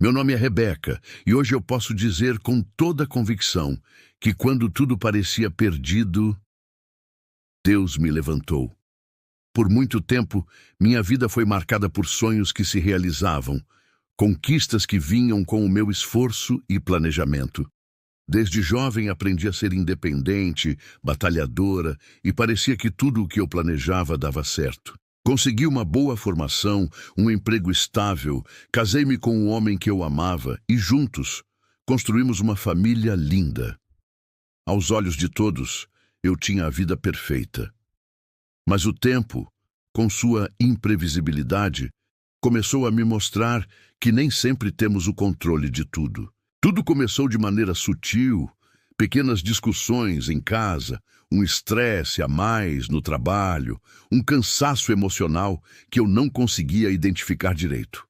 Meu nome é Rebeca e hoje eu posso dizer com toda convicção que quando tudo parecia perdido, Deus me levantou. Por muito tempo, minha vida foi marcada por sonhos que se realizavam, conquistas que vinham com o meu esforço e planejamento. Desde jovem aprendi a ser independente, batalhadora e parecia que tudo o que eu planejava dava certo. Consegui uma boa formação, um emprego estável, casei-me com um homem que eu amava e juntos construímos uma família linda. Aos olhos de todos, eu tinha a vida perfeita. Mas o tempo, com sua imprevisibilidade, começou a me mostrar que nem sempre temos o controle de tudo. Tudo começou de maneira sutil, pequenas discussões em casa, um estresse a mais no trabalho, um cansaço emocional que eu não conseguia identificar direito.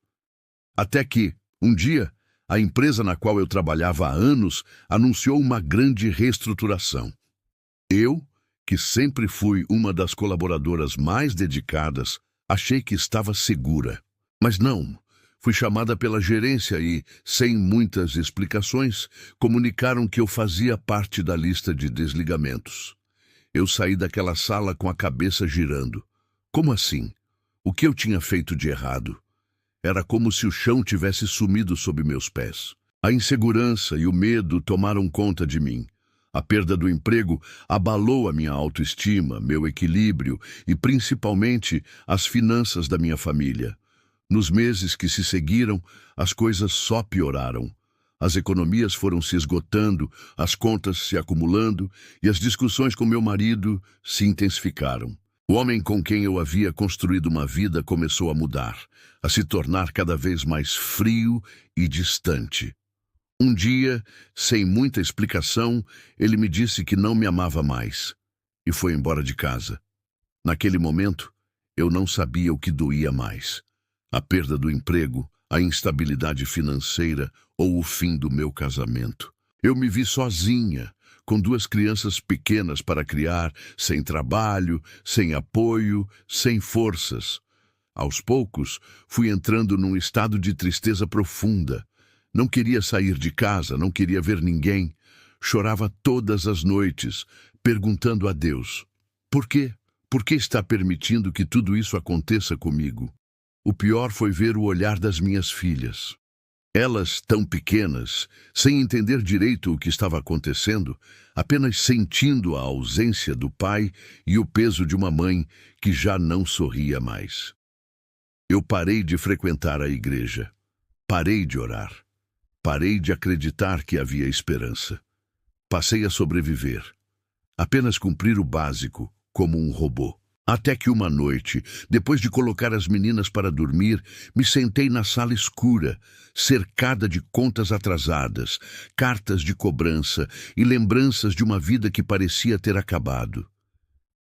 Até que, um dia, a empresa na qual eu trabalhava há anos anunciou uma grande reestruturação. Eu, que sempre fui uma das colaboradoras mais dedicadas, achei que estava segura. Mas não. Fui chamada pela gerência e, sem muitas explicações, comunicaram que eu fazia parte da lista de desligamentos. Eu saí daquela sala com a cabeça girando. Como assim? O que eu tinha feito de errado? Era como se o chão tivesse sumido sob meus pés. A insegurança e o medo tomaram conta de mim. A perda do emprego abalou a minha autoestima, meu equilíbrio e, principalmente, as finanças da minha família. Nos meses que se seguiram, as coisas só pioraram. As economias foram se esgotando, as contas se acumulando e as discussões com meu marido se intensificaram. O homem com quem eu havia construído uma vida começou a mudar, a se tornar cada vez mais frio e distante. Um dia, sem muita explicação, ele me disse que não me amava mais e foi embora de casa. Naquele momento, eu não sabia o que doía mais. A perda do emprego, a instabilidade financeira ou o fim do meu casamento. Eu me vi sozinha, com 2 crianças pequenas para criar, sem trabalho, sem apoio, sem forças. Aos poucos, fui entrando num estado de tristeza profunda. Não queria sair de casa, não queria ver ninguém. Chorava todas as noites, perguntando a Deus: por quê? Por que está permitindo que tudo isso aconteça comigo? O pior foi ver o olhar das minhas filhas. Elas, tão pequenas, sem entender direito o que estava acontecendo, apenas sentindo a ausência do pai e o peso de uma mãe que já não sorria mais. Eu parei de frequentar a igreja. Parei de orar. Parei de acreditar que havia esperança. Passei a sobreviver. Apenas cumprir o básico, como um robô. Até que uma noite, depois de colocar as meninas para dormir, me sentei na sala escura, cercada de contas atrasadas, cartas de cobrança e lembranças de uma vida que parecia ter acabado.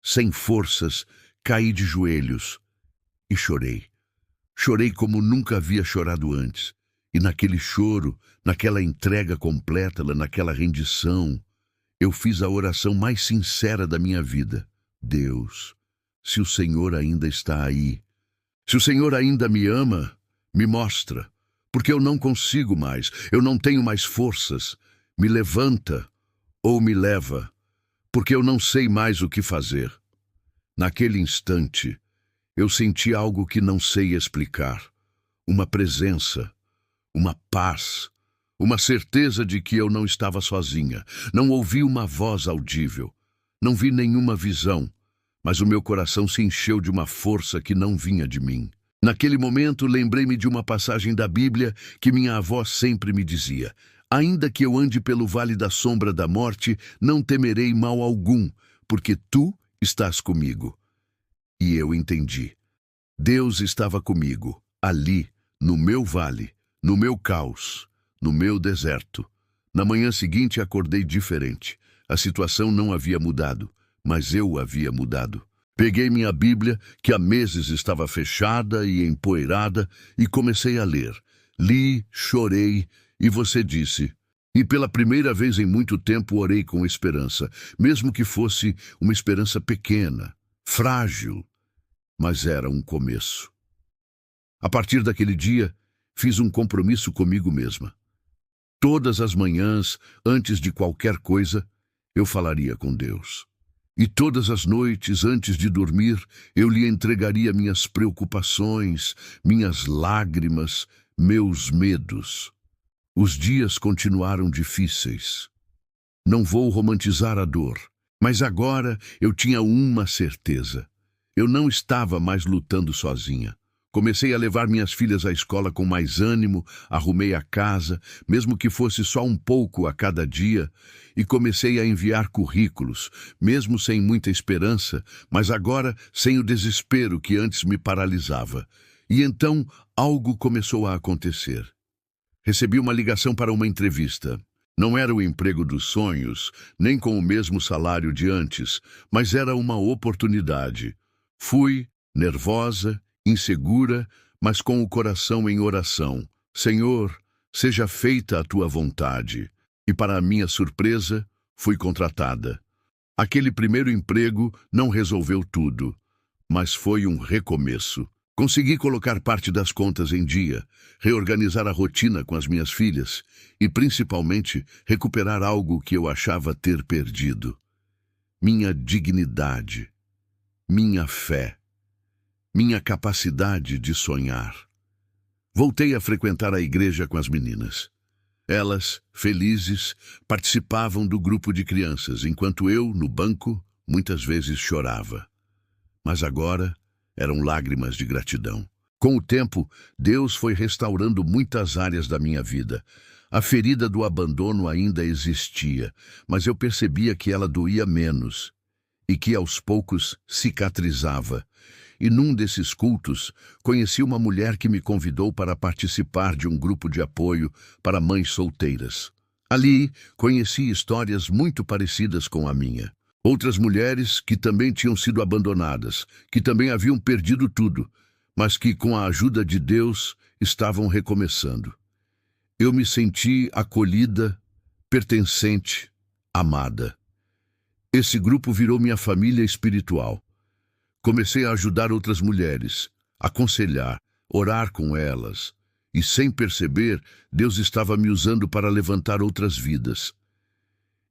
Sem forças, caí de joelhos e chorei. Chorei como nunca havia chorado antes. E naquele choro, naquela entrega completa, naquela rendição, eu fiz a oração mais sincera da minha vida. Deus, se o Senhor ainda está aí, se o Senhor ainda me ama, me mostra, porque eu não consigo mais, eu não tenho mais forças. Me levanta ou me leva, porque eu não sei mais o que fazer. Naquele instante, eu senti algo que não sei explicar, uma presença, uma paz, uma certeza de que eu não estava sozinha. Não ouvi uma voz audível, não vi nenhuma visão, mas o meu coração se encheu de uma força que não vinha de mim. Naquele momento, lembrei-me de uma passagem da Bíblia que minha avó sempre me dizia: ainda que eu ande pelo vale da sombra da morte, não temerei mal algum, porque tu estás comigo. E eu entendi. Deus estava comigo, ali, no meu vale, no meu caos, no meu deserto. Na manhã seguinte, acordei diferente. A situação não havia mudado, mas eu havia mudado. Peguei minha Bíblia, que há meses estava fechada e empoeirada, e comecei a ler. Li, chorei, e você disse. E pela primeira vez em muito tempo orei com esperança, mesmo que fosse uma esperança pequena, frágil, mas era um começo. A partir daquele dia, fiz um compromisso comigo mesma. Todas as manhãs, antes de qualquer coisa, eu falaria com Deus. E todas as noites, antes de dormir, eu lhe entregaria minhas preocupações, minhas lágrimas, meus medos. Os dias continuaram difíceis. Não vou romantizar a dor, mas agora eu tinha uma certeza. Eu não estava mais lutando sozinha. Comecei a levar minhas filhas à escola com mais ânimo, arrumei a casa, mesmo que fosse só um pouco a cada dia, e comecei a enviar currículos, mesmo sem muita esperança, mas agora sem o desespero que antes me paralisava. E então algo começou a acontecer. Recebi uma ligação para uma entrevista. Não era o emprego dos sonhos, nem com o mesmo salário de antes, mas era uma oportunidade. Fui, nervosa, insegura, mas com o coração em oração. Senhor, seja feita a tua vontade. E para a minha surpresa, fui contratada. Aquele primeiro emprego não resolveu tudo, mas foi um recomeço. Consegui colocar parte das contas em dia, reorganizar a rotina com as minhas filhas e, principalmente, recuperar algo que eu achava ter perdido. Minha dignidade, minha fé, minha capacidade de sonhar. Voltei a frequentar a igreja com as meninas. Elas, felizes, participavam do grupo de crianças, enquanto eu, no banco, muitas vezes chorava. Mas agora eram lágrimas de gratidão. Com o tempo, Deus foi restaurando muitas áreas da minha vida. A ferida do abandono ainda existia, mas eu percebia que ela doía menos e que aos poucos cicatrizava. E num desses cultos, conheci uma mulher que me convidou para participar de um grupo de apoio para mães solteiras. Ali, conheci histórias muito parecidas com a minha. Outras mulheres que também tinham sido abandonadas, que também haviam perdido tudo, mas que, com a ajuda de Deus, estavam recomeçando. Eu me senti acolhida, pertencente, amada. Esse grupo virou minha família espiritual. Comecei a ajudar outras mulheres, aconselhar, orar com elas. E, sem perceber, Deus estava me usando para levantar outras vidas,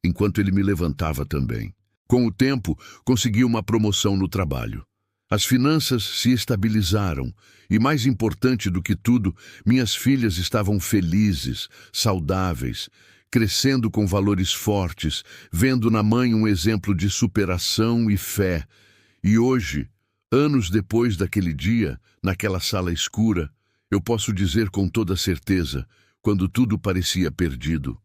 enquanto Ele me levantava também. Com o tempo, consegui uma promoção no trabalho. As finanças se estabilizaram e, mais importante do que tudo, minhas filhas estavam felizes, saudáveis, crescendo com valores fortes, vendo na mãe um exemplo de superação e fé. E hoje, anos depois daquele dia, naquela sala escura, eu posso dizer com toda certeza, quando tudo parecia perdido,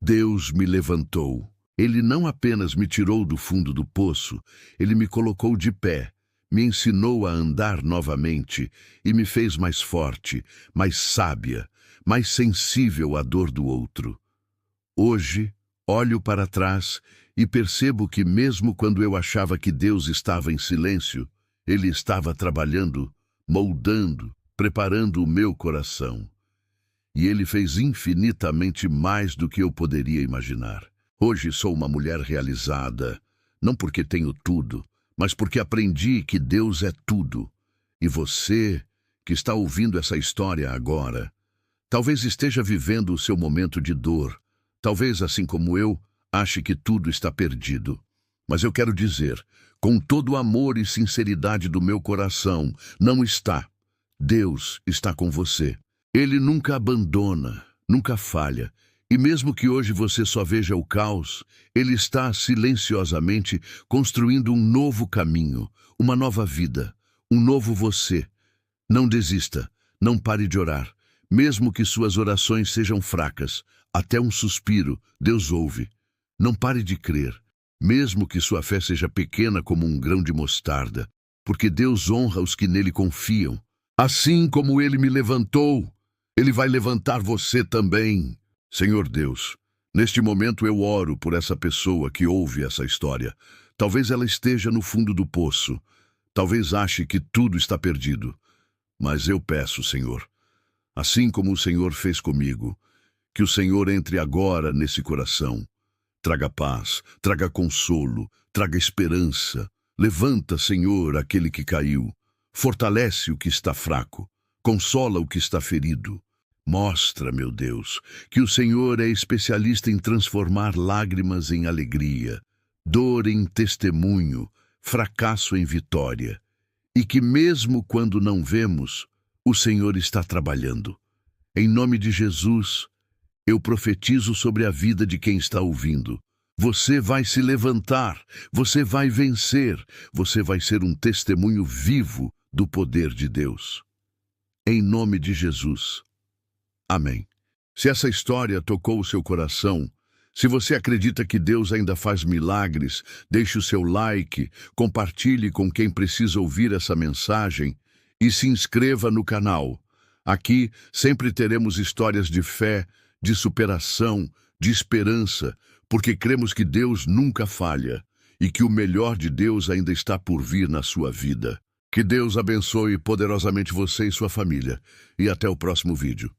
Deus me levantou. Ele não apenas me tirou do fundo do poço, Ele me colocou de pé, me ensinou a andar novamente e me fez mais forte, mais sábia, mais sensível à dor do outro. Hoje, olho para trás e percebo que mesmo quando eu achava que Deus estava em silêncio, Ele estava trabalhando, moldando, preparando o meu coração. E Ele fez infinitamente mais do que eu poderia imaginar. Hoje sou uma mulher realizada, não porque tenho tudo, mas porque aprendi que Deus é tudo. E você, que está ouvindo essa história agora, talvez esteja vivendo o seu momento de dor. Talvez, assim como eu, ache que tudo está perdido. Mas eu quero dizer, com todo o amor e sinceridade do meu coração, não está. Deus está com você. Ele nunca abandona, nunca falha. E mesmo que hoje você só veja o caos, Ele está silenciosamente construindo um novo caminho, uma nova vida, um novo você. Não desista, não pare de orar. Mesmo que suas orações sejam fracas, até um suspiro, Deus ouve. Não pare de crer, mesmo que sua fé seja pequena como um grão de mostarda, porque Deus honra os que nele confiam. Assim como Ele me levantou, Ele vai levantar você também. Senhor Deus, neste momento eu oro por essa pessoa que ouve essa história. Talvez ela esteja no fundo do poço. Talvez ache que tudo está perdido. Mas eu peço, Senhor, assim como o Senhor fez comigo, que o Senhor entre agora nesse coração. Traga paz, traga consolo, traga esperança. Levanta, Senhor, aquele que caiu. Fortalece o que está fraco. Consola o que está ferido. Mostra, meu Deus, que o Senhor é especialista em transformar lágrimas em alegria, dor em testemunho, fracasso em vitória, e que mesmo quando não vemos, o Senhor está trabalhando. Em nome de Jesus, eu profetizo sobre a vida de quem está ouvindo. Você vai se levantar, você vai vencer, você vai ser um testemunho vivo do poder de Deus. Em nome de Jesus. Amém. Se essa história tocou o seu coração, se você acredita que Deus ainda faz milagres, deixe o seu like, compartilhe com quem precisa ouvir essa mensagem e se inscreva no canal. Aqui sempre teremos histórias de fé, de superação, de esperança, porque cremos que Deus nunca falha e que o melhor de Deus ainda está por vir na sua vida. Que Deus abençoe poderosamente você e sua família. E até o próximo vídeo.